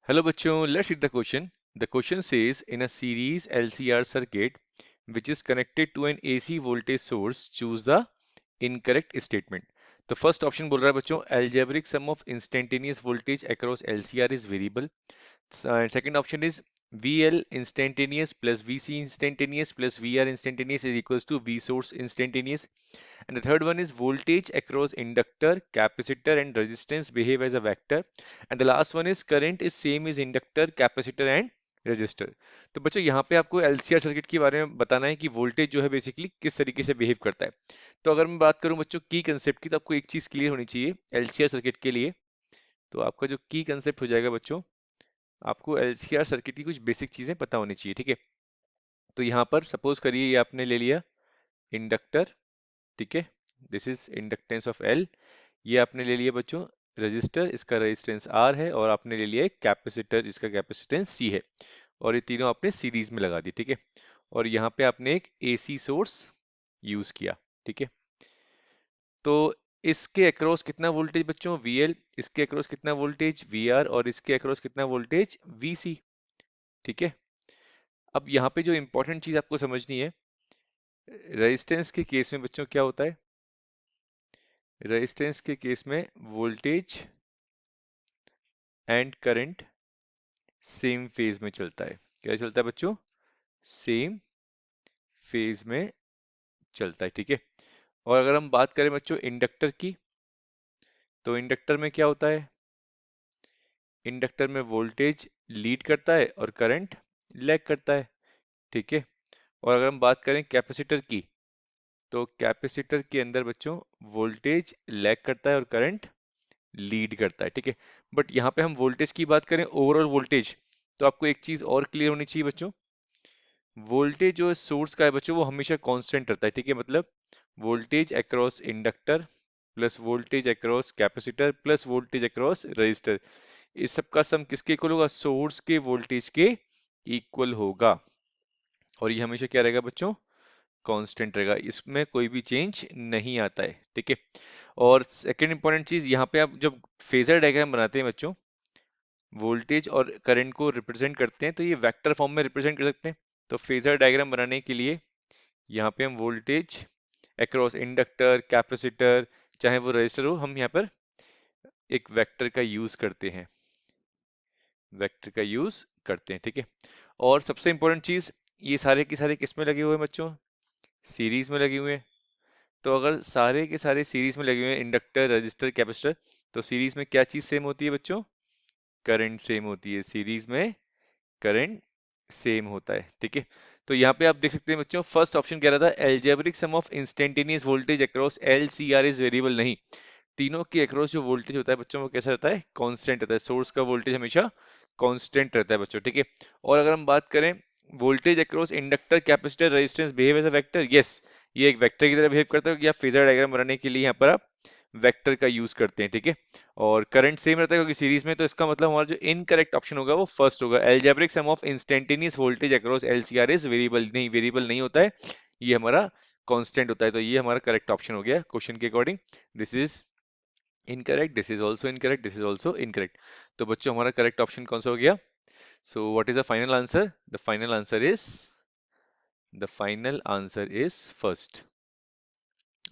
Hello bachcho, let's read the question. The question says in a series LCR circuit which is connected to an AC voltage source, choose the incorrect statement. तो first option बोल रहा है बच्चों algebraic sum of instantaneous voltage across LCR is variable. Second option is VL instantaneous plus VC instantaneous plus VR instantaneous is equals to V source instantaneous. And the third one is voltage across inductor, capacitor and resistance behave as a vector. And the last one is current is same as inductor, capacitor and register. तो बच्चों यहाँ पे आपको LCR circuit के बारे में बताना है कि वोल्टेज जो है बेसिकली किस तरीके से बिहेव करता है। तो अगर मैं बात करूं बच्चों की कंसेप्ट की, तो आपको एक चीज क्लियर होनी चाहिए एलसीआर सर्किट के लिए। तो आपका जो की कंसेप्ट हो जाएगा बच्चों, आपको एलसीआर सर्किट की कुछ बेसिक चीजें पता होनी चाहिए, ठीक है। तो यहाँ पर सपोज करिए ये आपने ले लिया इंडक्टर, ठीक है, this is inductance of L. ये आपने ले लिया बच्चों रजिस्टर, इसका रेजिस्टेंस आर है, और आपने ले लिया एक कैपेसिटर जिसका कैपेसिटेंस सी है, और ये तीनों आपने सीरीज में लगा दी, ठीक है। और यहाँ पे आपने एक एसी सोर्स यूज किया, ठीक है। तो इसके अक्रॉस कितना वोल्टेज बच्चों वीएल, इसके अक्रॉस कितना वोल्टेज वीआर, और इसके अक्रॉस कितना वोल्टेज वीसी, ठीक है। अब यहाँ पे जो इंपॉर्टेंट चीज आपको समझनी है, रेजिस्टेंस के केस में बच्चों क्या होता है, रेजिस्टेंस के केस में voltage and current same phase में चलता है। क्या चलता है बच्चों, सेम फेज में चलता है, ठीक है। और अगर हम बात करें बच्चों इंडक्टर की, तो इंडक्टर में क्या होता है, इंडक्टर में वोल्टेज लीड करता है और करंट लैग करता है, ठीक है। और अगर हम बात करें कैपेसिटर की, तो कैपेसिटर के अंदर बच्चों वोल्टेज लैग करता है और करंट लीड करता है, ठीक है। बट यहाँ पे हम वोल्टेज की बात करें, ओवरऑल वोल्टेज, तो आपको एक चीज और क्लियर होनी चाहिए बच्चों, वोल्टेज जो सोर्स का है बच्चों वो हमेशा कांस्टेंट रहता है, ठीक है। मतलब voltage across inductor plus voltage across capacitor plus voltage across register, इस सब का सम किसके इक्वल होगा, सोर्स के वोल्टेज के इक्वल होगा। और ये हमेशा क्या रहेगा बच्चों, कांस्टेंट रहेगा, इसमें कोई भी चेंज नहीं आता है, ठीक है। और सेकंड इंपॉर्टेंट चीज, यहाँ पे आप जब फेजर डायग्राम बनाते हैं बच्चों, वोल्टेज और करंट को रिप्रेजेंट करते हैं, तो ये वेक्टर फॉर्म में रिप्रेजेंट कर सकते हैं। तो फेजर डायग्राम बनाने के लिए यहाँ पे हम वोल्टेज अक्रॉस इंडक्टर कैपेसिटर चाहे वो रजिस्टर हो, हम यहाँ पर एक वेक्टर का यूज करते हैं, वेक्टर का यूज करते हैं, ठीक है। और सबसे इंपॉर्टेंट चीज, ये सारे के सारे किस में लगे हुए हैं बच्चों, सीरीज में लगे हुए हैं। तो अगर सारे के सारे सीरीज में लगे हुए हैं इंडक्टर रजिस्टर कैपेसिटर, तो सीरीज में क्या चीज सेम होती है बच्चों, करंट सेम होती है, सीरीज में करंट सेम होता है, ठीक है। तो यहाँ पे आप देख सकते हैं बच्चों, फर्स्ट ऑप्शन कह रहा था algebraic sum of instantaneous voltage across L C R is variable, नहीं, तीनों के अक्रॉस जो वोल्टेज होता है बच्चों वो कैसा रहता है, कांस्टेंट रहता है, सोर्स का वोल्टेज हमेशा कांस्टेंट रहता है बच्चों, ठीक है। और अगर हम बात करें voltage across inductor capacitor resistance behave as a vector, yes, ये एक वेक्टर की तरह बिहेव करता है, या फेजर डायग्राम बनाने के लिए यहाँ पर आप वेक्टर का यूज करते हैं, ठीक है। और करंट सेम रहता है क्योंकि सीरीज में, तो इसका मतलब हमारा जो इनकरेक्ट ऑप्शन होगा वो फर्स्ट होगा, algebraic sum of instantaneous voltage across LCR is variable, नहीं, वेरिएबल नहीं होता है, ये हमारा कांस्टेंट होता है। तो ये हमारा करेक्ट ऑप्शन हो गया क्वेश्चन के according, this is incorrect, this is also incorrect, this is also incorrect. तो बच्चों हमारा करेक्ट ऑप्शन कौन सा हो गया, so what is the final answer, the final answer is, the final answer is first,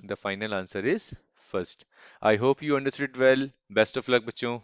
the final answer is first. I hope you understood well, best of luck बच्चों।